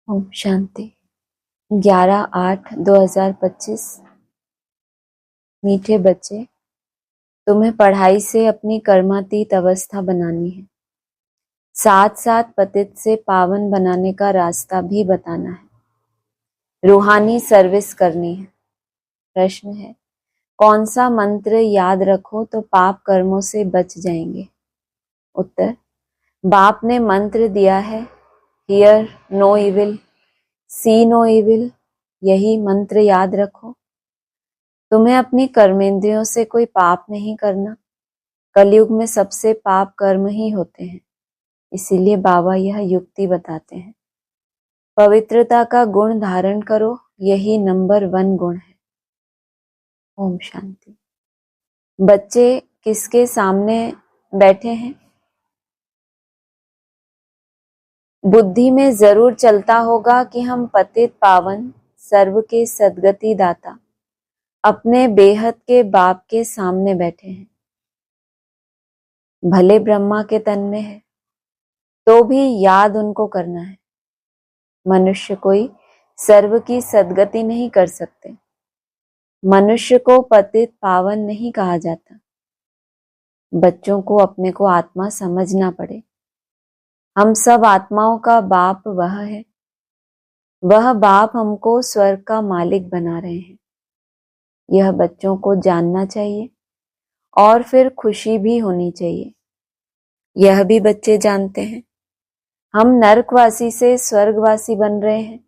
ओम शांति। 11/8/2025। मीठे बच्चे, तुम्हें पढ़ाई से अपनी कर्मातीत अवस्था बनानी है, साथ साथ पतित से पावन बनाने का रास्ता भी बताना है, रूहानी सर्विस करनी है। प्रश्न है, कौन सा मंत्र याद रखो तो पाप कर्मों से बच जाएंगे? उत्तर, बाप ने मंत्र दिया है, hear no evil, see no evil. यही मंत्र याद रखो। तुम्हें अपनी कर्मेंद्रियों से कोई पाप नहीं करना। कलयुग में सबसे पाप कर्म ही होते हैं, इसीलिए बाबा यह युक्ति बताते हैं। पवित्रता का गुण धारण करो, यही नंबर 1 गुण है। ओम शांति। बच्चे किसके सामने बैठे हैं? बुद्धि में जरूर चलता होगा कि हम पतित पावन, सर्व के सद्गति दाता, अपने बेहद के बाप के सामने बैठे हैं। भले ब्रह्मा के तन में है तो भी याद उनको करना है। मनुष्य कोई सर्व की सद्गति नहीं कर सकते। मनुष्य को पतित पावन नहीं कहा जाता। बच्चों को अपने को आत्मा समझना पड़े। हम सब आत्माओं का बाप वह है। वह बाप हमको स्वर्ग का मालिक बना रहे हैं। यह बच्चों को जानना चाहिए और फिर खुशी भी होनी चाहिए। यह भी बच्चे जानते हैं, हम नरकवासी से स्वर्गवासी बन रहे हैं।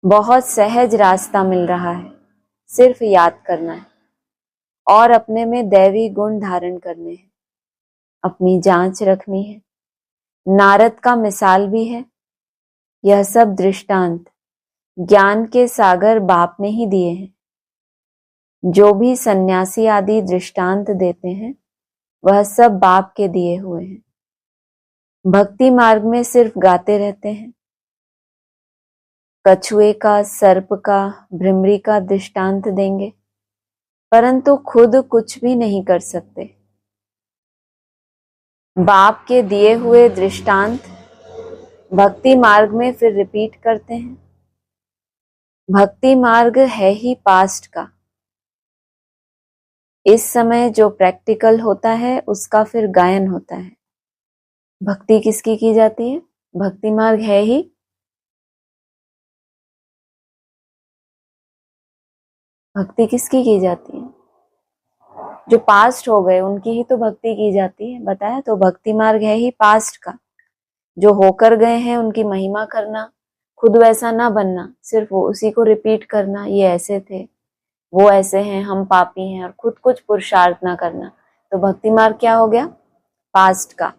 बहुत सहज रास्ता मिल रहा है, सिर्फ याद करना है और अपने में दैवी गुण धारण करने हैं। अपनी जांच रखनी है। नारद का मिसाल भी है। यह सब दृष्टांत ज्ञान के सागर बाप ने ही दिए हैं। जो भी सन्यासी आदि दृष्टांत देते हैं वह सब बाप के दिए हुए हैं। भक्ति मार्ग में सिर्फ गाते रहते हैं। कछुए का, सर्प का, भ्रमरी का दृष्टांत देंगे, परंतु खुद कुछ भी नहीं कर सकते। बाप के दिए हुए दृष्टांत भक्ति मार्ग में फिर रिपीट करते हैं। भक्ति मार्ग है ही पास्ट का। इस समय जो प्रैक्टिकल होता है उसका फिर गायन होता है। भक्ति किसकी की जाती है? भक्ति मार्ग है ही भक्ति किसकी की जाती है? जो पास्ट हो गए उनकी ही तो भक्ति की जाती है। बताया तो, भक्ति मार्ग है ही पास्ट का। जो होकर गए हैं उनकी महिमा करना, खुद वैसा ना बनना, सिर्फ वो उसी को रिपीट करना। ये ऐसे थे, वो ऐसे हैं, हम पापी हैं, और खुद कुछ पुरुषार्थ ना करना। तो भक्ति मार्ग क्या हो गया? पास्ट का।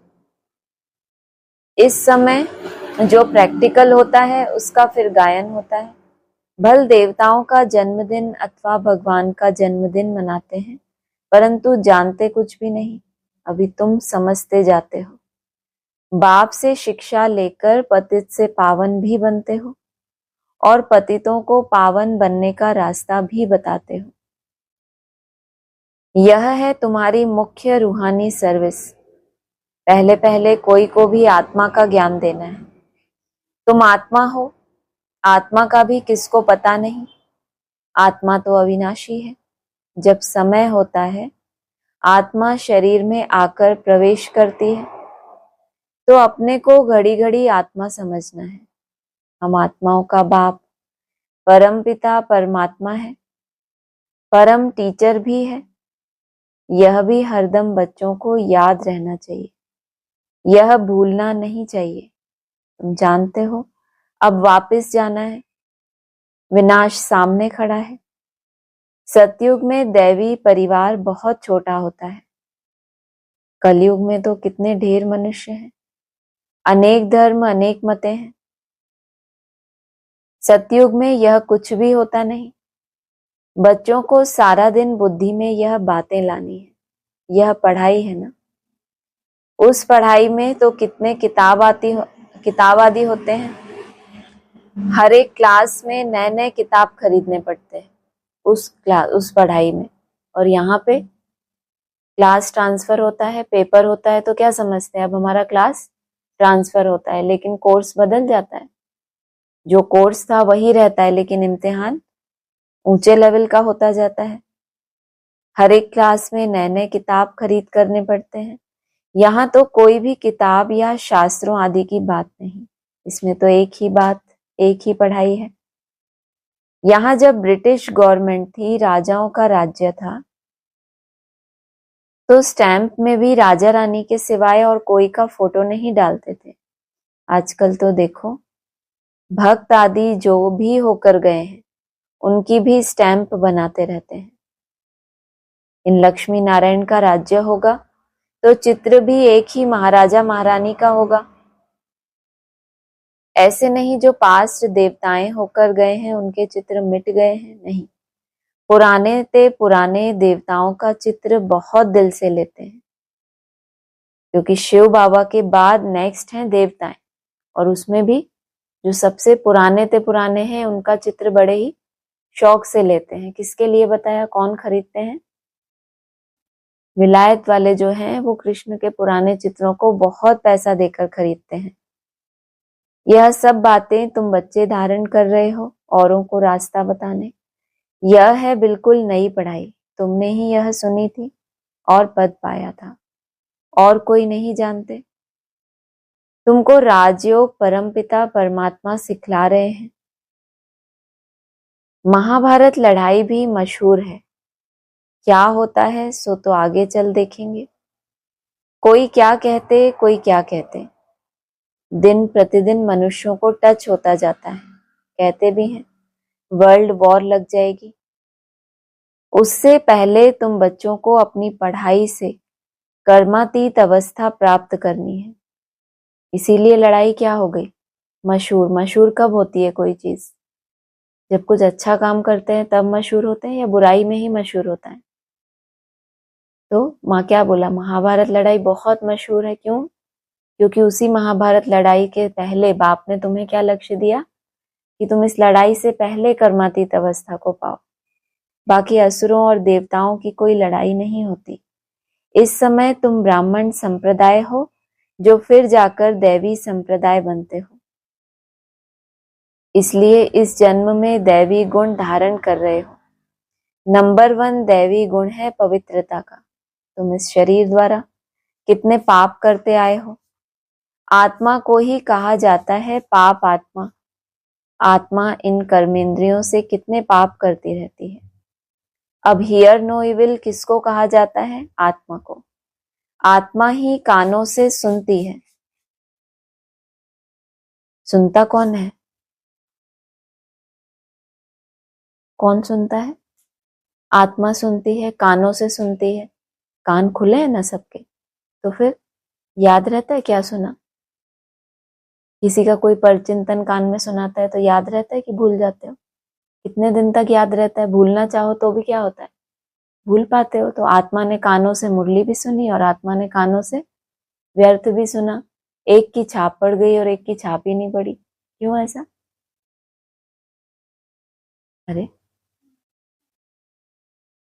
इस समय जो प्रैक्टिकल होता है उसका फिर गायन होता है। भल देवताओं का जन्मदिन अथवा भगवान का जन्मदिन मनाते हैं, परंतु जानते कुछ भी नहीं। अभी तुम समझते जाते हो। बाप से शिक्षा लेकर पतित से पावन भी बनते हो और पतितों को पावन बनने का रास्ता भी बताते हो। यह है तुम्हारी मुख्य रूहानी सर्विस। पहले पहले कोई को भी आत्मा का ज्ञान देना है। तुम आत्मा हो, आत्मा का भी किसको पता नहीं। आत्मा तो अविनाशी है। जब समय होता है आत्मा शरीर में आकर प्रवेश करती है तो अपने को घड़ी घड़ी आत्मा समझना है। हम आत्माओं का बाप परम पिता परमात्मा है, परम टीचर भी है। यह भी हरदम बच्चों को याद रहना चाहिए, यह भूलना नहीं चाहिए। तुम जानते हो अब वापस जाना है। विनाश सामने खड़ा है। सतयुग में दैवी परिवार बहुत छोटा होता है। कलयुग में तो कितने ढेर मनुष्य हैं, अनेक धर्म, अनेक मतें हैं। सतयुग में यह कुछ भी होता नहीं। बच्चों को सारा दिन बुद्धि में यह बातें लानी है। यह पढ़ाई है ना। उस पढ़ाई में तो कितने किताब आदि होते हैं। हर एक क्लास में नए नए किताब खरीदने पड़ते हैं उस पढ़ाई में। और यहाँ पे क्लास ट्रांसफर होता है, पेपर होता है, तो क्या समझते हैं अब हमारा क्लास ट्रांसफर होता है, लेकिन कोर्स बदल जाता है। जो कोर्स था वही रहता है, लेकिन इम्तिहान ऊंचे लेवल का होता जाता है। हर एक क्लास में नए नए किताब खरीद करने पड़ते हैं। यहाँ तो कोई भी किताब या शास्त्रों आदि की बात नहीं, इसमें तो एक ही बात, एक ही पढ़ाई है। यहाँ जब ब्रिटिश गवर्नमेंट थी, राजाओं का राज्य था, तो स्टैंप में भी राजा रानी के सिवाय और कोई का फोटो नहीं डालते थे। आजकल तो देखो, भक्त आदि जो भी होकर गए हैं उनकी भी स्टैंप बनाते रहते हैं। इन लक्ष्मी नारायण का राज्य होगा तो चित्र भी एक ही महाराजा महारानी का होगा। ऐसे नहीं जो पास्ट देवताएं होकर गए हैं उनके चित्र मिट गए हैं, नहीं। पुराने देवताओं का चित्र बहुत दिल से लेते हैं, क्योंकि शिव बाबा के बाद नेक्स्ट हैं देवताएं, और उसमें भी जो सबसे पुराने हैं उनका चित्र बड़े ही शौक से लेते हैं। किसके लिए बताया, कौन खरीदते हैं? विलायत वाले जो हैं वो कृष्ण के पुराने चित्रों को बहुत पैसा देकर खरीदते हैं। यह सब बातें तुम बच्चे धारण कर रहे हो औरों को रास्ता बताने। यह है बिल्कुल नई पढ़ाई, तुमने ही यह सुनी थी और पद पाया था, और कोई नहीं जानते। तुमको राजयोग परमपिता परमात्मा सिखला रहे हैं। महाभारत लड़ाई भी मशहूर है, क्या होता है सो तो आगे चल देखेंगे। कोई क्या कहते, कोई क्या कहते। दिन प्रतिदिन मनुष्यों को टच होता जाता है, कहते भी हैं वर्ल्ड वॉर लग जाएगी। उससे पहले तुम बच्चों को अपनी पढ़ाई से कर्मातीत अवस्था प्राप्त करनी है। इसीलिए लड़ाई क्या हो गई, मशहूर। मशहूर कब होती है कोई चीज? जब कुछ अच्छा काम करते हैं तब मशहूर होते हैं, या बुराई में ही मशहूर होता है? तो माँ क्या बोला, महाभारत लड़ाई बहुत मशहूर है। क्यों? क्योंकि उसी महाभारत लड़ाई के पहले बाप ने तुम्हें क्या लक्ष्य दिया कि तुम इस लड़ाई से पहले कर्मातीत अवस्था को पाओ। बाकी असुरों और देवताओं की कोई लड़ाई नहीं होती। इस समय तुम ब्राह्मण संप्रदाय हो, जो फिर जाकर दैवी संप्रदाय बनते हो। इसलिए इस जन्म में दैवी गुण धारण कर रहे हो। नंबर 1 दैवी गुण है पवित्रता का। तुम इस शरीर द्वारा कितने पाप करते आए हो। आत्मा को ही कहा जाता है पाप आत्मा। आत्मा इन कर्मेंद्रियों से कितने पाप करती रहती है। अब हियर नो इविल किसको कहा जाता है? आत्मा को। आत्मा ही कानों से सुनती है। सुनता कौन है? कौन सुनता है? आत्मा सुनती है, कानों से सुनती है। कान खुले हैं ना सबके, तो फिर याद रहता है क्या सुना? किसी का कोई परचिंतन कान में सुनाता है तो याद रहता है कि भूल जाते हो? कितने दिन तक याद रहता है? भूलना चाहो तो भी क्या होता है, भूल पाते हो। तो आत्मा ने कानों से मुरली भी सुनी और आत्मा ने कानों से व्यर्थ भी सुना। एक की छाप पड़ गई और एक की छाप ही नहीं पड़ी। क्यों ऐसा? अरे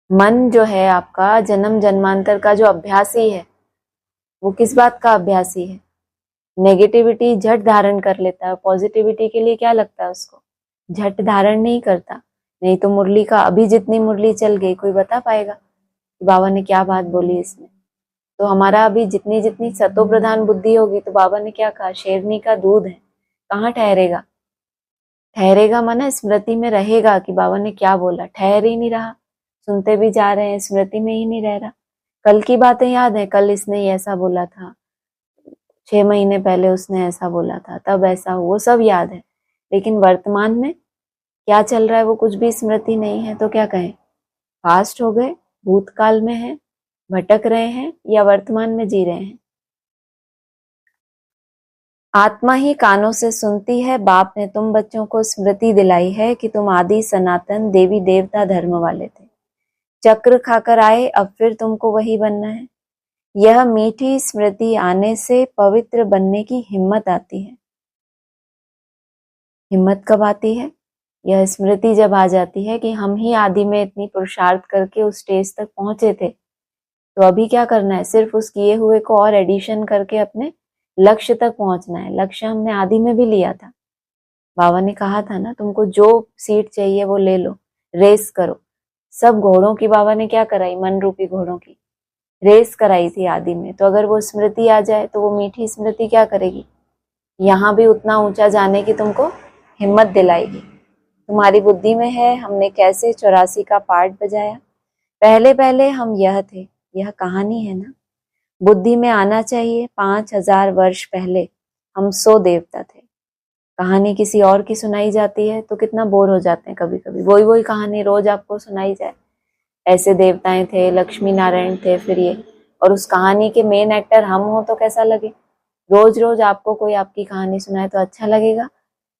मन जो है आपका, जन्म जन्मांतर का जो अभ्यासी है, वो किस बात का अभ्यासी है? नेगेटिविटी झट धारण कर लेता है, पॉजिटिविटी के लिए क्या लगता है उसको? झट धारण नहीं करता। नहीं तो मुरली का अभी जितनी मुरली चल गई, कोई बता पाएगा कि बाबा ने क्या बात बोली इसमें? तो हमारा अभी जितनी जितनी सतो प्रधान बुद्धि होगी, तो बाबा ने क्या कहा, शेरनी का दूध है, कहाँ ठहरेगा? ठहरेगा माना स्मृति में रहेगा कि बाबा ने क्या बोला। ठहर ही नहीं रहा, सुनते भी जा रहे हैं, स्मृति में ही नहीं रह रहा। कल की बातें याद है, कल इसने ऐसा बोला था, 6 महीने पहले उसने ऐसा बोला था, तब ऐसा हुआ, वो सब याद है। लेकिन वर्तमान में क्या चल रहा है वो कुछ भी स्मृति नहीं है। तो क्या कहें, पास्ट हो गए, भूतकाल में है, भटक रहे हैं, या वर्तमान में जी रहे हैं? आत्मा ही कानों से सुनती है। बाप ने तुम बच्चों को स्मृति दिलाई है कि तुम आदि सनातन देवी देवता धर्म वाले थे, चक्र खाकर आए, अब फिर तुमको वही बनना है। यह मीठी स्मृति आने से पवित्र बनने की हिम्मत आती है। हिम्मत कब आती है? यह स्मृति जब आ जाती है कि हम ही आदि में इतनी पुरुषार्थ करके उस स्टेज तक पहुंचे थे, तो अभी क्या करना है? सिर्फ उस किए हुए को और एडिशन करके अपने लक्ष्य तक पहुंचना है। लक्ष्य हमने आदि में भी लिया था। बाबा ने कहा था ना, तुमको जो सीट चाहिए वो ले लो, रेस करो। सब घोड़ों की बाबा ने क्या कराई, मन रूपी घोड़ों की रेस कराई थी आदि में। तो अगर वो स्मृति आ जाए तो वो मीठी स्मृति क्या करेगी, यहाँ भी उतना ऊंचा जाने की तुमको हिम्मत दिलाएगी। तुम्हारी बुद्धि में है हमने कैसे 84 का पार्ट बजाया। पहले पहले हम यह थे, यह कहानी है ना, बुद्धि में आना चाहिए। 5000 वर्ष पहले हम 100 देवता थे। कहानी किसी और की सुनाई जाती है तो कितना बोर हो जाते हैं कभी कभी, वही कहानी रोज आपको सुनाई जाए। ऐसे देवताएं थे, लक्ष्मी नारायण थे, फिर ये, और उस कहानी के मेन एक्टर हम हो तो कैसा लगे। रोज रोज आपको कोई आपकी कहानी सुनाए तो अच्छा लगेगा,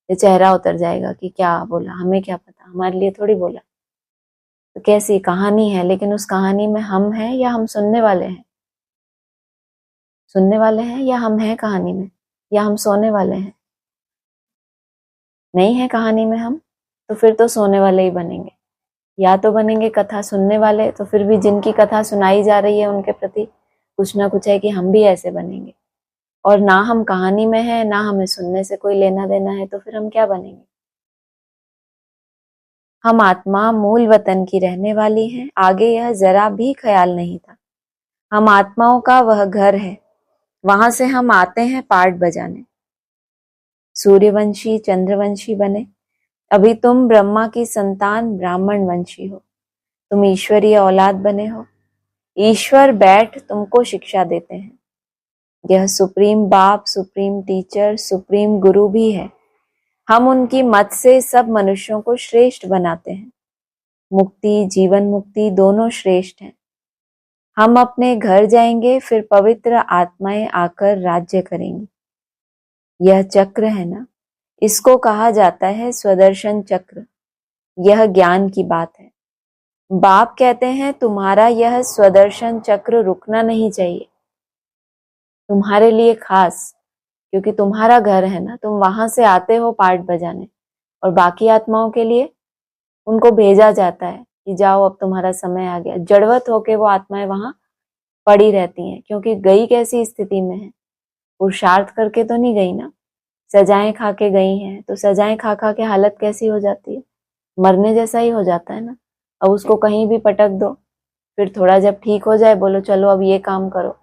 ये चेहरा उतर जाएगा कि क्या बोला, हमें क्या पता, हमारे लिए थोड़ी बोला। तो कैसी कहानी है, लेकिन उस कहानी में हम हैं या हम सुनने वाले हैं, सुनने वाले हैं या हम हैं कहानी में, या हम सोने वाले हैं। नहीं है कहानी में हम, तो फिर तो सोने वाले ही बनेंगे, या तो बनेंगे कथा सुनने वाले। तो फिर भी जिनकी कथा सुनाई जा रही है उनके प्रति कुछ ना कुछ है कि हम भी ऐसे बनेंगे। और ना हम कहानी में हैं, ना हमें सुनने से कोई लेना देना है, तो फिर हम क्या बनेंगे। हम आत्मा मूल वतन की रहने वाली हैं, आगे यह जरा भी ख्याल नहीं था। हम आत्माओं का वह घर है, वहां से हम आते हैं पार्ट बजाने। सूर्यवंशी चंद्रवंशी बने, अभी तुम ब्रह्मा की संतान ब्राह्मण वंशी हो। तुम ईश्वरीय औलाद बने हो, ईश्वर बैठ तुमको शिक्षा देते हैं। यह सुप्रीम बाप, सुप्रीम टीचर, सुप्रीम गुरु भी है। हम उनकी मत से सब मनुष्यों को श्रेष्ठ बनाते हैं। मुक्ति जीवन मुक्ति दोनों श्रेष्ठ हैं। हम अपने घर जाएंगे, फिर पवित्र आत्माएं आकर राज्य करेंगी। यह चक्र है ना, इसको कहा जाता है स्वदर्शन चक्र। यह ज्ञान की बात है। बाप कहते हैं तुम्हारा यह स्वदर्शन चक्र रुकना नहीं चाहिए, तुम्हारे लिए खास, क्योंकि तुम्हारा घर है ना, तुम वहां से आते हो पार्ट बजाने। और बाकी आत्माओं के लिए उनको भेजा जाता है कि जाओ अब तुम्हारा समय आ गया। जड़वत होके वो आत्माएं वहां पड़ी रहती हैं, क्योंकि गई कैसी स्थिति में है, पुरुषार्थ करके तो नहीं गई ना, सजाएं खा के गई हैं। तो सजाएं खा खा के हालत कैसी हो जाती है, मरने जैसा ही हो जाता है ना। अब उसको कहीं भी पटक दो, फिर थोड़ा जब ठीक हो जाए बोलो चलो अब ये काम करो,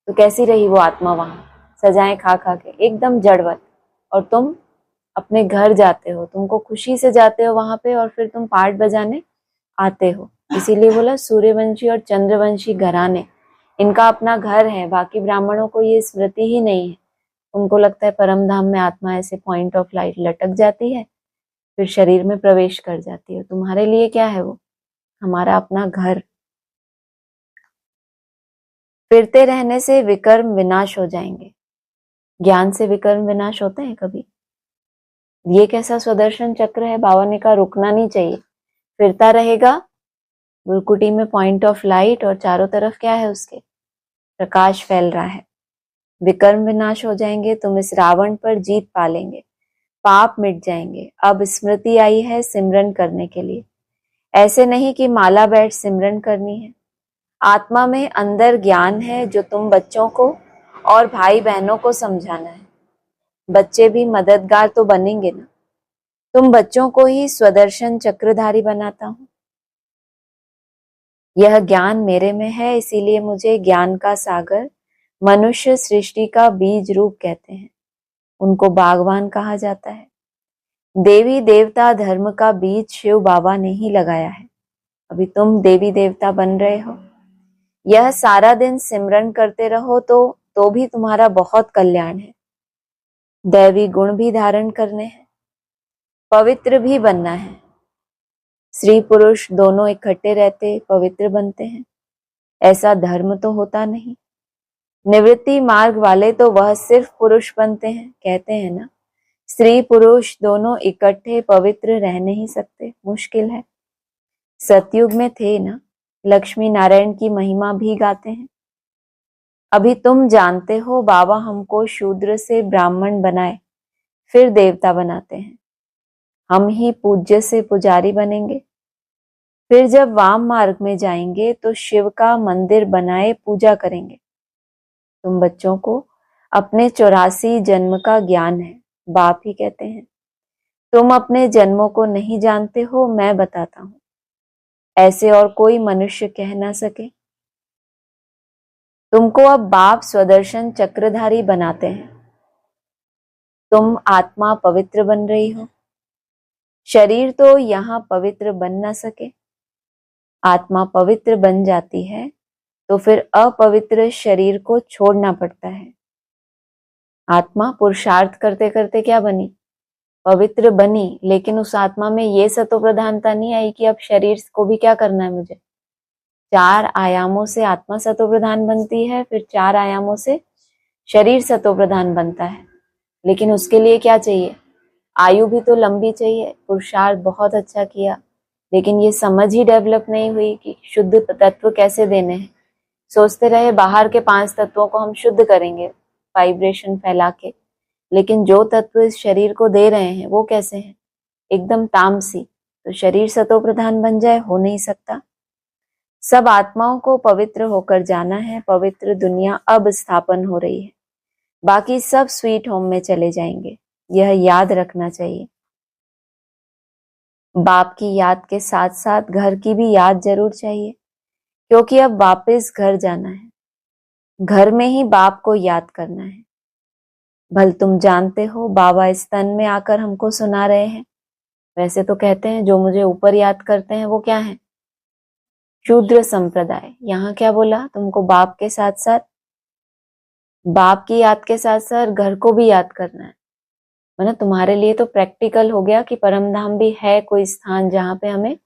तो कैसी रही वो आत्मा वहां, सजाएं खा खा के एकदम जड़वत। और तुम अपने घर जाते हो, तुमको खुशी से जाते हो वहां पे, और फिर तुम पार्ट बजाने आते हो। इसीलिए बोला सूर्यवंशी और चंद्रवंशी घराने, इनका अपना घर है। बाकी ब्राह्मणों को ये स्मृति ही नहीं है। उनको लगता है परम धाम में आत्मा ऐसे पॉइंट ऑफ लाइट लटक जाती है, फिर शरीर में प्रवेश कर जाती है। तुम्हारे लिए क्या है वो, हमारा अपना घर। फिरते रहने से विकर्म विनाश हो जाएंगे। ज्ञान से विकर्म विनाश होते हैं कभी। ये कैसा स्वदर्शन चक्र है, बाबा ने कहा रुकना नहीं चाहिए, फिरता रहेगा। बुरकुटी में पॉइंट ऑफ लाइट और चारों तरफ क्या है, उसके प्रकाश फैल रहा है। विकर्म विनाश हो जाएंगे, तुम इस रावण पर जीत पा लेंगे, पाप मिट जाएंगे। अब स्मृति आई है सिमरन करने के लिए। ऐसे नहीं कि माला बैठ सिमरन करनी है। आत्मा में अंदर ज्ञान है जो तुम बच्चों को और भाई बहनों को समझाना है। बच्चे भी मददगार तो बनेंगे ना, तुम बच्चों को ही स्वदर्शन चक्रधारी बनाता हूं। यह ज्ञान मेरे में है, इसीलिए मुझे ज्ञान का सागर, मनुष्य सृष्टि का बीज रूप कहते हैं। उनको बागवान कहा जाता है। देवी देवता धर्म का बीज शिव बाबा ने ही लगाया है। अभी तुम देवी देवता बन रहे हो। यह सारा दिन सिमरन करते रहो तो भी तुम्हारा बहुत कल्याण है। दैवी गुण भी धारण करने हैं, पवित्र भी बनना है। स्त्री पुरुष दोनों इकट्ठे रहते पवित्र बनते हैं, ऐसा धर्म तो होता नहीं। निवृत्ति मार्ग वाले तो वह सिर्फ पुरुष बनते हैं। कहते हैं ना, स्त्री पुरुष दोनों इकट्ठे पवित्र रह नहीं सकते, मुश्किल है। सतयुग में थे ना, लक्ष्मी नारायण की महिमा भी गाते हैं। अभी तुम जानते हो बाबा हमको शूद्र से ब्राह्मण बनाए, फिर देवता बनाते हैं। हम ही पूज्य से पुजारी बनेंगे, फिर जब वाम मार्ग में जाएंगे तो शिव का मंदिर बनाए पूजा करेंगे। तुम बच्चों को अपने 84 जन्म का ज्ञान है, बाप ही कहते हैं। तुम अपने जन्मों को नहीं जानते हो, मैं बताता हूं, ऐसे और कोई मनुष्य कह ना सके। तुमको अब बाप स्वदर्शन चक्रधारी बनाते हैं। तुम आत्मा पवित्र बन रही हो। शरीर तो यहां पवित्र बन ना सके। आत्मा पवित्र बन जाती है तो फिर अपवित्र शरीर को छोड़ना पड़ता है। आत्मा पुरुषार्थ करते करते क्या बनी? पवित्र बनी, लेकिन उस आत्मा में ये सतो प्रधानता नहीं आई कि अब शरीर को भी क्या करना है मुझे। 4 आयामों से आत्मा सतो प्रधान बनती है, फिर 4 आयामों से शरीर सतो प्रधान बनता है। लेकिन उसके लिए क्या चाहिए? आयु भी तो लंबी चाहिए। पुरुषार्थ बहुत अच्छा किया, लेकिन ये समझ ही डेवलप नहीं हुई कि शुद्ध तत्व कैसे देने हैं। सोचते रहे बाहर के 5 तत्वों को हम शुद्ध करेंगे वाइब्रेशन फैला के, लेकिन जो तत्व इस शरीर को दे रहे हैं वो कैसे हैं? एकदम तामसी। तो शरीर सतो प्रधान बन जाए, हो नहीं सकता। सब आत्माओं को पवित्र होकर जाना है। पवित्र दुनिया अब स्थापन हो रही है, बाकी सब स्वीट होम में चले जाएंगे, यह याद रखना चाहिए। बाप की याद के साथ साथ घर की भी याद जरूर चाहिए, क्योंकि अब वापस घर जाना है। घर में ही बाप को याद करना है। भल तुम जानते हो बाबा इस तन में आकर हमको सुना रहे हैं। वैसे तो कहते हैं जो मुझे ऊपर याद करते हैं वो क्या है? शूद्र संप्रदाय। यहाँ क्या बोला? तुमको बाप के साथ साथ, बाप की याद के साथ साथ घर को भी याद करना है। मतलब तुम्हारे लिए तो प्रैक्टिकल हो गया कि परम धाम भी है कोई स्थान जहाँ पे हमें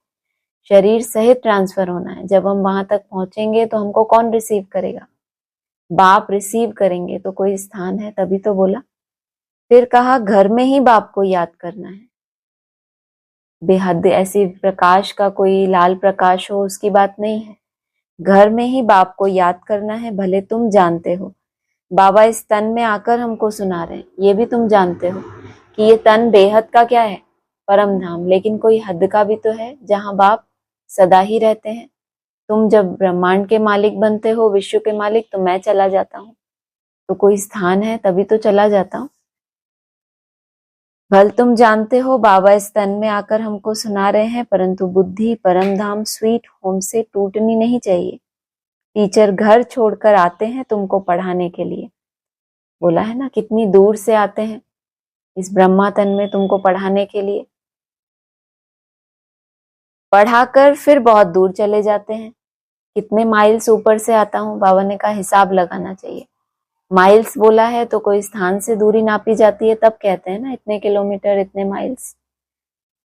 शरीर सहित ट्रांसफर होना है। जब हम वहां तक पहुंचेंगे तो हमको कौन रिसीव करेगा? बाप रिसीव करेंगे, तो कोई स्थान है, तभी तो बोला। फिर कहा घर में ही बाप को याद करना है। बेहद ऐसी प्रकाश का कोई लाल प्रकाश हो उसकी बात नहीं है। घर में ही बाप को याद करना है। भले तुम जानते हो बाबा इस तन में आकर हमको सुना रहे हैं, ये भी तुम जानते हो कि ये तन बेहद का क्या है? परम धाम। लेकिन कोई हद का भी तो है जहां बाप सदा ही रहते हैं। तुम जब ब्रह्मांड के मालिक बनते हो, विश्व के मालिक, तो मैं चला जाता हूँ, तो कोई स्थान है तभी तो चला जाता हूँ। भल तुम जानते हो बाबा इस तन में आकर हमको सुना रहे हैं, परंतु बुद्धि परम धाम स्वीट होम से टूटनी नहीं चाहिए। टीचर घर छोड़कर आते हैं तुमको पढ़ाने के लिए। बोला है ना, कितनी दूर से आते हैं इस ब्रह्मा तन में तुमको पढ़ाने के लिए। पढ़ाकर फिर बहुत दूर चले जाते हैं। कितने माइल्स ऊपर से आता हूँ? बाबा ने कहा हिसाब लगाना चाहिए। माइल्स बोला है तो कोई स्थान से दूरी नापी जाती है, तब कहते हैं ना इतने किलोमीटर, इतने माइल्स।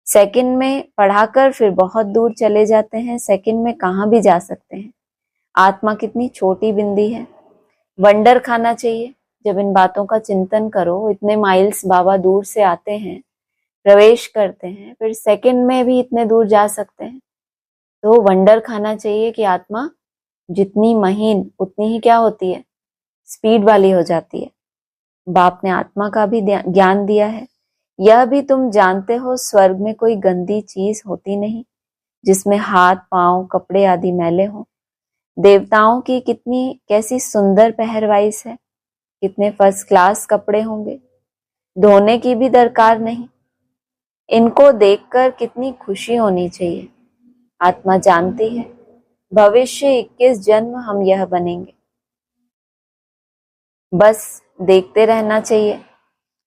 सेकंड में पढ़ाकर फिर बहुत दूर चले जाते हैं। सेकंड में कहाँ भी जा सकते हैं। आत्मा कितनी छोटी बिंदी है। वंडर खाना चाहिए जब इन बातों का चिंतन करो। इतने माइल्स बाबा दूर से आते हैं, प्रवेश करते हैं, फिर सेकंड में भी इतने दूर जा सकते हैं। तो वंडर खाना चाहिए कि आत्मा जितनी महीन उतनी ही क्या होती है? स्पीड वाली हो जाती है। बाप ने आत्मा का भी ज्ञान दिया है। यह भी तुम जानते हो स्वर्ग में कोई गंदी चीज होती नहीं जिसमें हाथ पांव कपड़े आदि मैले हों। देवताओं की कितनी कैसी सुंदर पहरवाइश है, कितने फर्स्ट क्लास कपड़े होंगे, धोने की भी दरकार नहीं। इनको देखकर कितनी खुशी होनी चाहिए। आत्मा जानती है भविष्य 21 जन्म हम यह बनेंगे। बस देखते रहना चाहिए।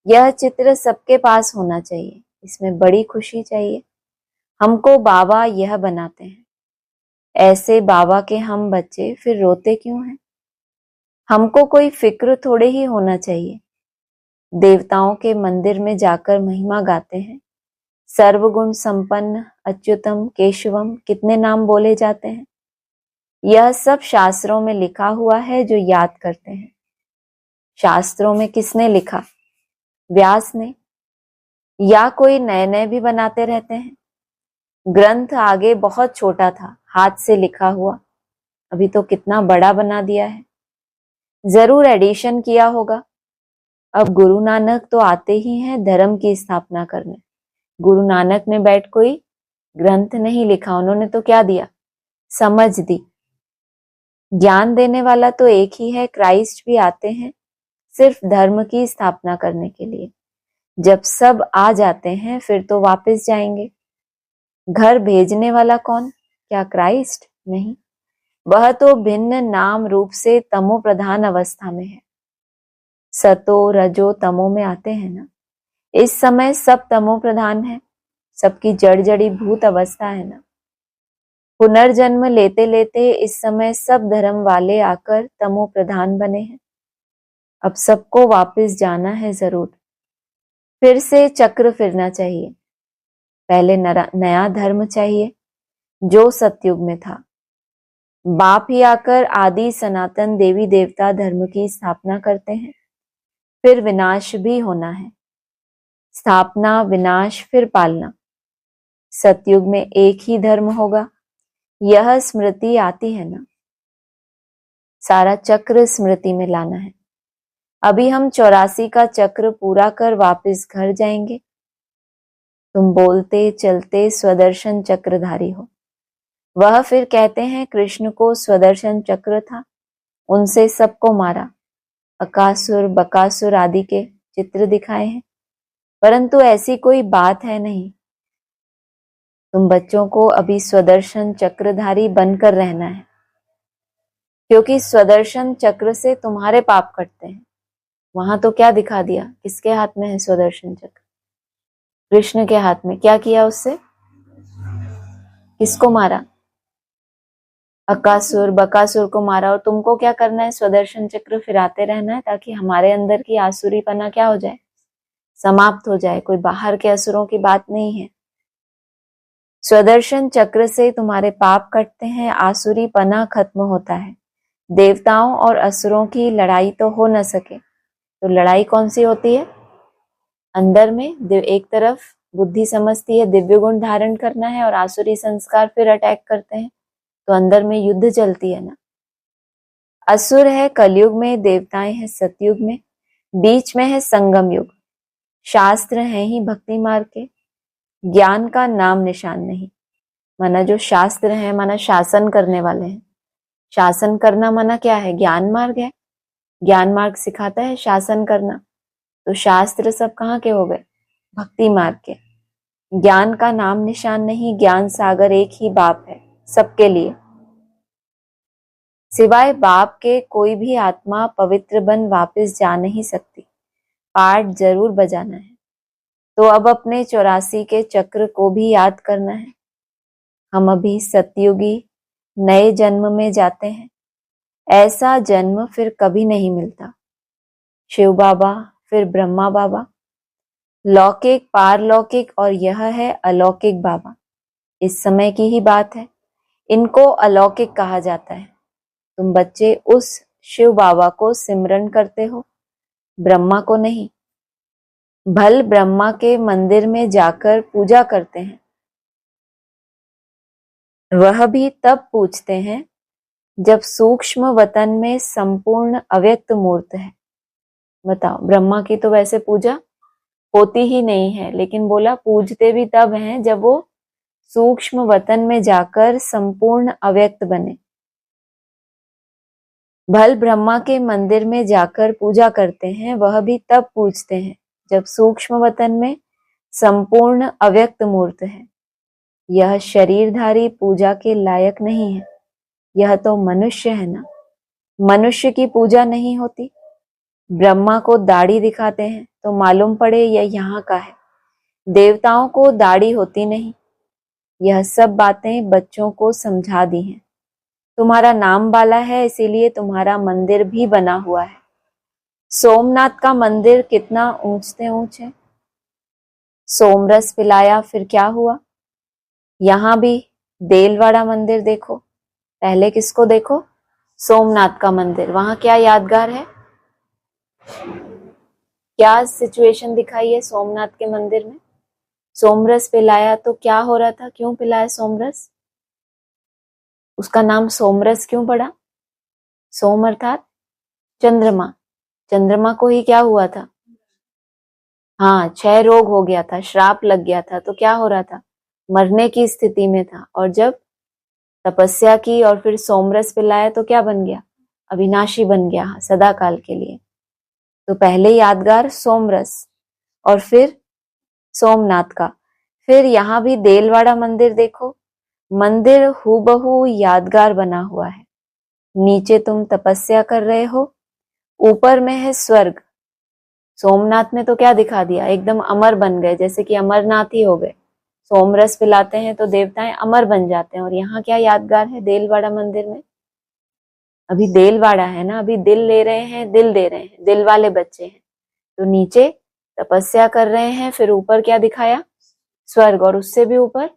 यह चित्र सबके पास होना चाहिए, इसमें बड़ी खुशी चाहिए। हमको बाबा यह बनाते हैं। ऐसे बाबा के हम बच्चे फिर रोते क्यों हैं? हमको कोई फिक्र थोड़े ही होना चाहिए। देवताओं के मंदिर में जाकर महिमा गाते हैं। सर्वगुण संपन्न अच्युतम केशवम कितने नाम बोले जाते हैं। यह सब शास्त्रों में लिखा हुआ है जो याद करते हैं। शास्त्रों में किसने लिखा? व्यास ने। या कोई नए नए भी बनाते रहते हैं। ग्रंथ आगे बहुत छोटा था, हाथ से लिखा हुआ, अभी तो कितना बड़ा बना दिया है। जरूर एडिशन किया होगा। अब गुरु नानक तो आते ही हैं धर्म की स्थापना करने। गुरु नानक ने बैठ कोई ग्रंथ नहीं लिखा, उन्होंने तो क्या दिया? समझ दी। ज्ञान देने वाला तो एक ही है, क्राइस्ट भी आते हैं सिर्फ धर्म की स्थापना करने के लिए। जब सब आ जाते हैं फिर तो वापस जाएंगे। घर भेजने वाला कौन? क्या क्राइस्ट? नहीं, वह तो भिन्न नाम रूप से तमो प्रधान अवस्था में है। सतो रजो तमो में आते हैं ना। इस समय सब तमो प्रधान है, सबकी जड़ जड़ी भूत अवस्था है ना। पुनर्जन्म लेते लेते इस समय सब धर्म वाले आकर तमो प्रधान बने हैं। अब सबको वापस जाना है जरूर। फिर से चक्र फिरना चाहिए। पहले नया धर्म चाहिए जो सतयुग में था। बाप ही आकर आदि सनातन देवी देवता धर्म की स्थापना करते हैं। फिर विनाश भी होना है। स्थापना, विनाश, फिर पालना। सतयुग में एक ही धर्म होगा, यह स्मृति आती है ना। सारा चक्र स्मृति में लाना है। अभी हम 84 का चक्र पूरा कर वापस घर जाएंगे। तुम बोलते चलते स्वदर्शन चक्रधारी हो। वह फिर कहते हैं कृष्ण को स्वदर्शन चक्र था, उनसे सबको मारा। अकासुर बकासुर आदि के चित्र दिखाए हैं, परंतु ऐसी कोई बात है नहीं। तुम बच्चों को अभी स्वदर्शन चक्रधारी बनकर रहना है, क्योंकि स्वदर्शन चक्र से तुम्हारे पाप कटते हैं। वहां तो क्या दिखा दिया, किसके हाथ में है स्वदर्शन चक्र? कृष्ण के हाथ में। क्या किया उससे? किसको मारा? अकासुर बकासुर को मारा। और तुमको क्या करना है? स्वदर्शन चक्र फिराते रहना है, ताकि हमारे अंदर की आसुरी पना क्या हो जाए? समाप्त हो जाए। कोई बाहर के असुरों की बात नहीं है। स्वदर्शन चक्र से तुम्हारे पाप कटते हैं, आसुरी पना खत्म होता है। देवताओं और असुरों की लड़ाई तो हो न सके, तो लड़ाई कौन सी होती है? अंदर में एक तरफ बुद्धि समझती है दिव्य गुण धारण करना है, और आसुरी संस्कार फिर अटैक करते हैं, तो अंदर में युद्ध चलती है ना। असुर है कलयुग में, देवताएं हैं सतयुग में, बीच में है संगम युग। शास्त्र हैं ही भक्ति मार्ग के, ज्ञान का नाम निशान नहीं। माना जो शास्त्र है, माना शासन करने वाले हैं। शासन करना माना क्या है? ज्ञान मार्ग है। ज्ञान मार्ग सिखाता है शासन करना। तो शास्त्र सब कहाँ के हो गए? भक्ति मार्ग के। ज्ञान का नाम निशान नहीं। ज्ञान सागर एक ही बाप है सबके लिए। सिवाय बाप के कोई भी आत्मा पवित्र बन वापस जा नहीं सकती। पाठ जरूर बजाना है। तो अब अपने 84 के चक्र को भी याद करना है। हम अभी सतयुगी नए जन्म में जाते हैं। ऐसा जन्म फिर कभी नहीं मिलता। शिव बाबा, फिर ब्रह्मा बाबा, लौकिक पारलौकिक, और यह है अलौकिक बाबा। इस समय की ही बात है। इनको अलौकिक कहा जाता है। तुम बच्चे उस शिव बाबा को सिमरन करते हो, ब्रह्मा को नहीं। भल ब्रह्मा के मंदिर में जाकर पूजा करते हैं। वह भी तब पूछते हैं जब सूक्ष्म वतन में संपूर्ण अव्यक्त मूर्त है। बताओ, ब्रह्मा की तो वैसे पूजा होती ही नहीं है, लेकिन बोला पूजते भी तब हैं जब वो सूक्ष्म वतन में जाकर संपूर्ण अव्यक्त बने। भल ब्रह्मा के मंदिर में जाकर पूजा करते हैं, वह भी तब पूजते हैं जब सूक्ष्म वतन में संपूर्ण अव्यक्त मूर्त है। यह शरीरधारी पूजा के लायक नहीं है। यह तो मनुष्य है ना। मनुष्य की पूजा नहीं होती। ब्रह्मा को दाढ़ी दिखाते हैं तो मालूम पड़े यह यहाँ का है। देवताओं को दाढ़ी होती नहीं। यह सब बातें बच्चों को समझा दी हैं। तुम्हारा नाम बाला है, इसीलिए तुम्हारा मंदिर भी बना हुआ है। सोमनाथ का मंदिर कितना ऊंच से ऊंच है। सोमरस पिलाया, फिर क्या हुआ? यहाँ भी देलवाड़ा मंदिर देखो। पहले किसको देखो? सोमनाथ का मंदिर। वहां क्या यादगार है? क्या सिचुएशन दिखाई है सोमनाथ के मंदिर में? सोमरस पिलाया तो क्या हो रहा था? क्यों पिलाया सोमरस? उसका नाम सोमरस क्यों पड़ा? सोम अर्थात चंद्रमा। चंद्रमा को ही क्या हुआ था? हाँ, क्षय रोग हो गया था, श्राप लग गया था। तो क्या हो रहा था? मरने की स्थिति में था। और जब तपस्या की और फिर सोमरस पिलाया तो क्या बन गया? अविनाशी बन गया, सदा काल के लिए। तो पहले यादगार सोमरस। और फिर सोमनाथ का। फिर यहाँ भी देलवाड़ा मंदिर देखो, मंदिर हूबहू यादगार बना हुआ है। नीचे तुम तपस्या कर रहे हो, ऊपर में है स्वर्ग। सोमनाथ में तो क्या दिखा दिया, एकदम अमर बन गए, जैसे कि अमरनाथ ही हो गए। सोमरस पिलाते हैं तो देवताएं अमर बन जाते हैं। और यहाँ क्या यादगार है देलवाड़ा मंदिर में, अभी देलवाड़ा है ना, अभी दिल ले रहे हैं, दिल दे रहे हैं, दिल वाले बच्चे हैं। तो नीचे तपस्या कर रहे हैं, फिर ऊपर क्या दिखाया, स्वर्ग, और उससे भी ऊपर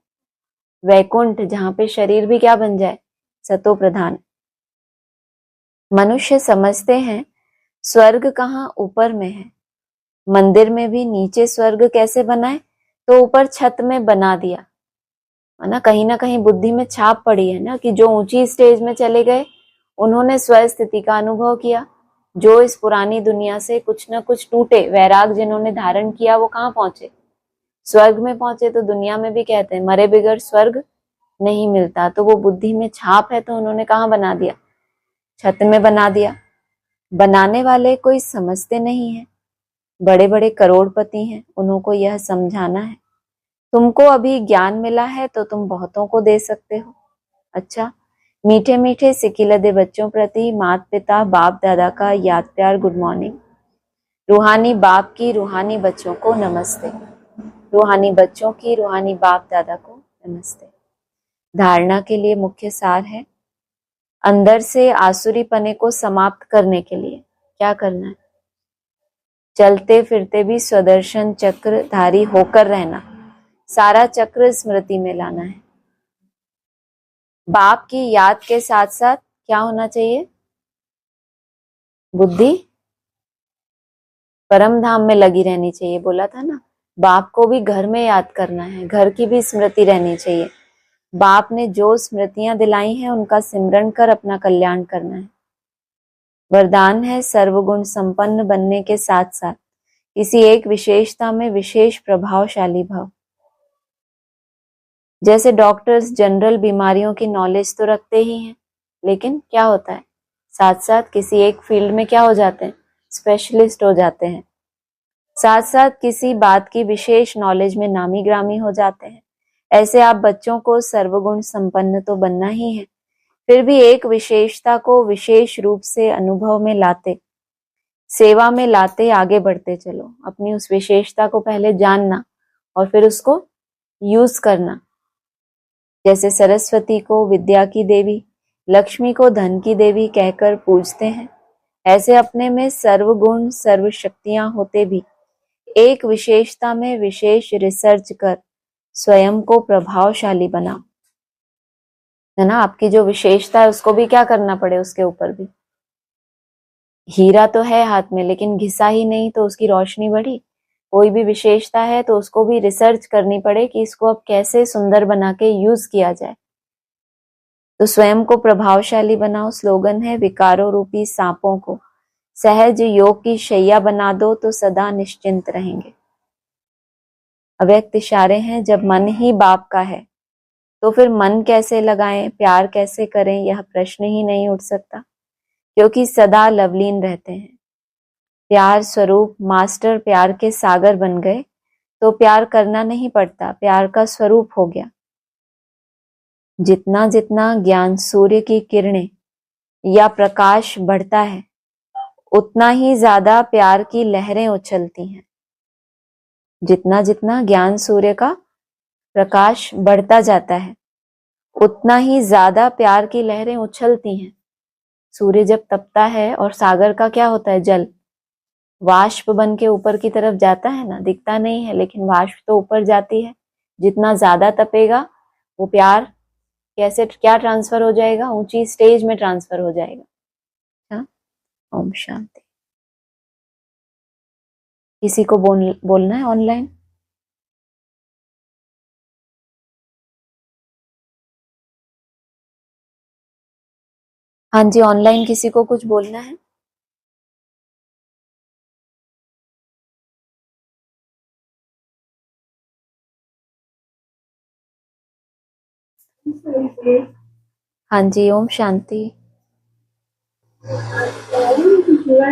वैकुंठ, जहां पे शरीर भी क्या बन जाए, सतो प्रधान। मनुष्य समझते हैं स्वर्ग कहाँ, ऊपर में है। मंदिर में भी नीचे स्वर्ग कैसे बनाए, तो ऊपर छत में बना दिया है ना कहीं बुद्धि में छाप पड़ी है ना, कि जो ऊंची स्टेज में चले गए उन्होंने स्व स्थिति का अनुभव किया। जो इस पुरानी दुनिया से कुछ न कुछ टूटे, वैराग जिन्होंने धारण किया, वो कहाँ पहुंचे, स्वर्ग में पहुंचे। तो दुनिया में भी कहते हैं मरे बिगर स्वर्ग नहीं मिलता। तो वो बुद्धि में छाप है, तो उन्होंने कहाँ बना दिया, छत में बना दिया। बनाने वाले कोई समझते नहीं है, बड़े बड़े करोड़पति हैं, उनको यह समझाना है। तुमको अभी ज्ञान मिला है तो तुम बहुतों को दे सकते हो। अच्छा, मीठे मीठे सिकिलदे बच्चों प्रति माता पिता बाप दादा का याद प्यार गुड मॉर्निंग। रूहानी बाप की रूहानी बच्चों को नमस्ते, रूहानी बच्चों की रूहानी बाप दादा को नमस्ते। धारणा के लिए मुख्य सार है, अंदर से आसुरी पने को समाप्त करने के लिए क्या करना है, चलते फिरते भी स्वदर्शन चक्रधारी होकर रहना, सारा चक्र स्मृति में लाना है। बाप की याद के साथ साथ क्या होना चाहिए, बुद्धि परम धाम में लगी रहनी चाहिए। बोला था ना, बाप को भी घर में याद करना है, घर की भी स्मृति रहनी चाहिए। बाप ने जो स्मृतियां दिलाई हैं उनका सिमरन कर अपना कल्याण करना है। वरदान है सर्वगुण संपन्न बनने के साथ साथ किसी एक विशेषता में विशेष प्रभावशाली भव। जैसे डॉक्टर्स जनरल बीमारियों की नॉलेज तो रखते ही हैं, लेकिन क्या होता है, साथ साथ किसी एक फील्ड में क्या हो जाते हैं, स्पेशलिस्ट हो जाते हैं। साथ साथ किसी बात की विशेष नॉलेज में नामी ग्रामी हो जाते हैं। ऐसे आप बच्चों को सर्वगुण संपन्न तो बनना ही है, फिर भी एक विशेषता को विशेष रूप से अनुभव में लाते, सेवा में लाते आगे बढ़ते चलो। अपनी उस विशेषता को पहले जानना और फिर उसको यूज करना। जैसे सरस्वती को विद्या की देवी, लक्ष्मी को धन की देवी कहकर पूजते हैं, ऐसे अपने में सर्वगुण सर्व शक्तियां होते भी एक विशेषता में विशेष रिसर्च कर स्वयं को प्रभावशाली बनाओ, है ना। आपकी जो विशेषता है उसको भी क्या करना पड़े, उसके ऊपर भी। हीरा तो है हाथ में लेकिन घिसा ही नहीं तो उसकी रोशनी बढ़ी। कोई भी विशेषता है तो उसको भी रिसर्च करनी पड़े कि इसको अब कैसे सुंदर बना के यूज किया जाए। तो स्वयं को प्रभावशाली बनाओ स्लोगन है, विकारों रूपी सांपों को सहज योग की शैया बना दो तो सदा निश्चिंत रहेंगे। अव्यक्त इशारे हैं, जब मन ही बाप का है तो फिर मन कैसे लगाएं, प्यार कैसे करें, यह प्रश्न ही नहीं उठ सकता, क्योंकि सदा लवलीन रहते हैं। प्यार स्वरूप मास्टर प्यार के सागर बन गए तो प्यार करना नहीं पड़ता, प्यार का स्वरूप हो गया। जितना जितना ज्ञान सूर्य की किरणें या प्रकाश बढ़ता है उतना ही ज्यादा प्यार की लहरें उछलती हैं। जितना जितना ज्ञान सूर्य का प्रकाश बढ़ता जाता है उतना ही ज्यादा प्यार की लहरें उछलती हैं। सूर्य जब तपता है और सागर का क्या होता है, जल वाष्प बन के ऊपर की तरफ जाता है ना, दिखता नहीं है लेकिन वाष्प तो ऊपर जाती है। जितना ज्यादा तपेगा वो प्यार कैसे क्या ट्रांसफर हो जाएगा, ऊंची स्टेज में ट्रांसफर हो जाएगा। हाँ, ओम शांति। किसी को बोलना है ऑनलाइन? हाँ जी, ऑनलाइन किसी को कुछ बोलना है? हाँ जी, ओम शांति।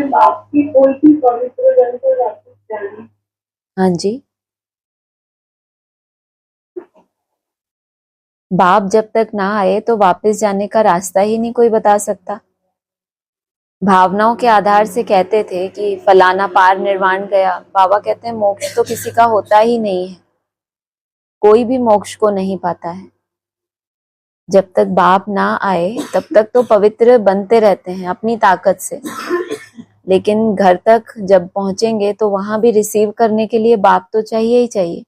बाप की कोई भी पवित्र जन को वापस जाने। हाँ जी। बाप जब तक ना आए तो वापस जाने का रास्ता ही नहीं कोई बता सकता। भावनाओं के आधार से कहते थे कि फलाना पार निर्वाण गया। बाबा कहते हैं मोक्ष तो किसी का होता ही नहीं है, कोई भी मोक्ष को नहीं पाता है। जब तक बाप ना आए तब तक तो पवित्र बनते रहते हैं अपनी ताकत से, लेकिन घर तक जब पहुंचेंगे तो वहां भी रिसीव करने के लिए बाप तो चाहिए ही चाहिए।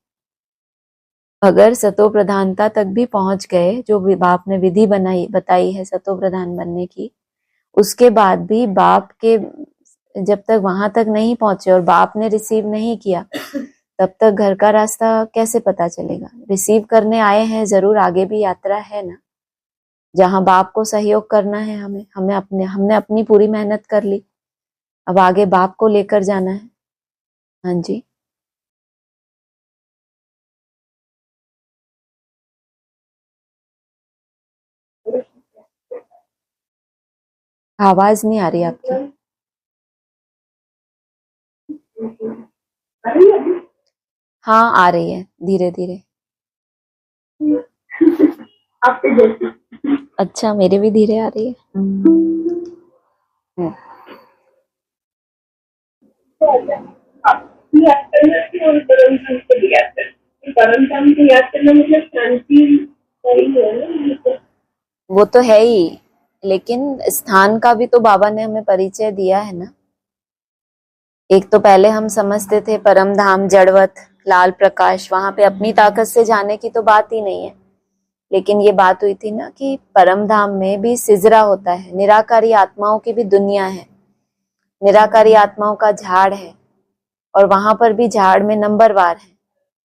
अगर सतो प्रधानता तक भी पहुंच गए, जो भी बाप ने विधि बताई है सतो प्रधान बनने की, उसके बाद भी बाप के जब तक वहां तक नहीं पहुंचे और बाप ने रिसीव नहीं किया, तब तक घर का रास्ता कैसे पता चलेगा। रिसीव करने आए हैं जरूर, आगे भी यात्रा है ना, जहां बाप को सहयोग करना है। हमने अपनी पूरी मेहनत कर ली, अब आगे बाप को लेकर जाना है। हाँ जी। आवाज नहीं आ रही आपकी। हाँ आ रही है धीरे धीरे। आपके जैसी। अच्छा, मेरे भी धीरे आ रही है। वो तो है ही, लेकिन स्थान का भी तो बाबा ने हमें परिचय दिया है ना। एक तो पहले हम समझते थे परम धाम जड़वत लाल प्रकाश, वहां पे अपनी ताकत से जाने की तो बात ही नहीं है। लेकिन ये बात हुई थी ना कि परम धाम में भी सिजरा होता है, निराकारी आत्माओं की भी दुनिया है, निराकारी आत्माओं का झाड़ है, और वहां पर भी झाड़ में नंबरवार है,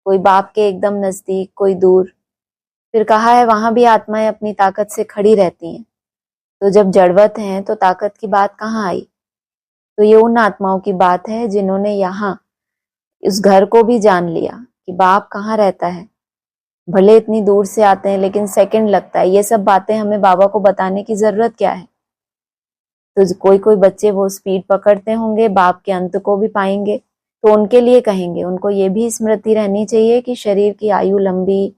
कोई बाप के एकदम नजदीक, कोई दूर। फिर कहा है वहां भी आत्माएं अपनी ताकत से खड़ी रहती हैं। तो जब जड़वत हैं तो ताकत की बात कहाँ आई। तो ये उन आत्माओं की बात है जिन्होंने यहाँ उस घर को भी जान लिया कि बाप कहाँ रहता है। भले इतनी दूर से आते हैं लेकिन सेकंड लगता है। ये सब बातें हमें बाबा को बताने की जरूरत क्या है। तो कोई कोई बच्चे वो स्पीड पकड़ते होंगे, बाप के अंत को भी पाएंगे, तो उनके लिए कहेंगे, उनको ये भी स्मृति रहनी चाहिए कि शरीर की आयु लंबी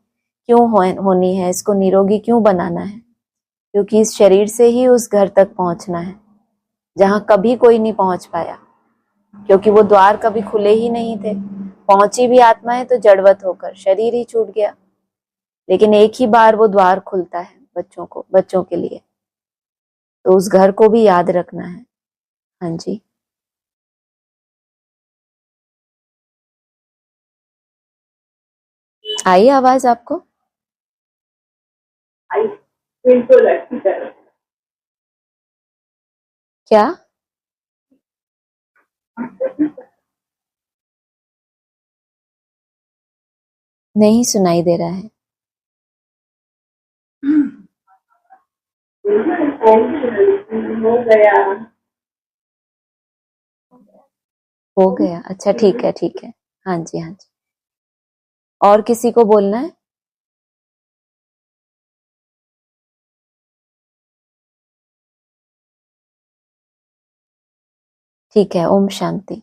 क्यों होनी है, इसको निरोगी क्यों बनाना है, क्योंकि इस शरीर से ही उस घर तक पहुंचना है जहां कभी कोई नहीं पहुंच पाया, क्योंकि वो द्वार कभी खुले ही नहीं थे। पहुंची भी आत्मा है तो जड़वत होकर, शरीर ही छूट गया, लेकिन एक ही बार वो द्वार खुलता है बच्चों के लिए। तो उस घर को भी याद रखना है। हाँ जी। आई आवाज आपको? आई, बिल्कुल अच्छी तरह। क्या? नहीं सुनाई दे रहा है। हो गया। हो गया, अच्छा ठीक है ठीक है। हाँ जी हाँ जी। और किसी को बोलना है? ठीक है। ओम शांति।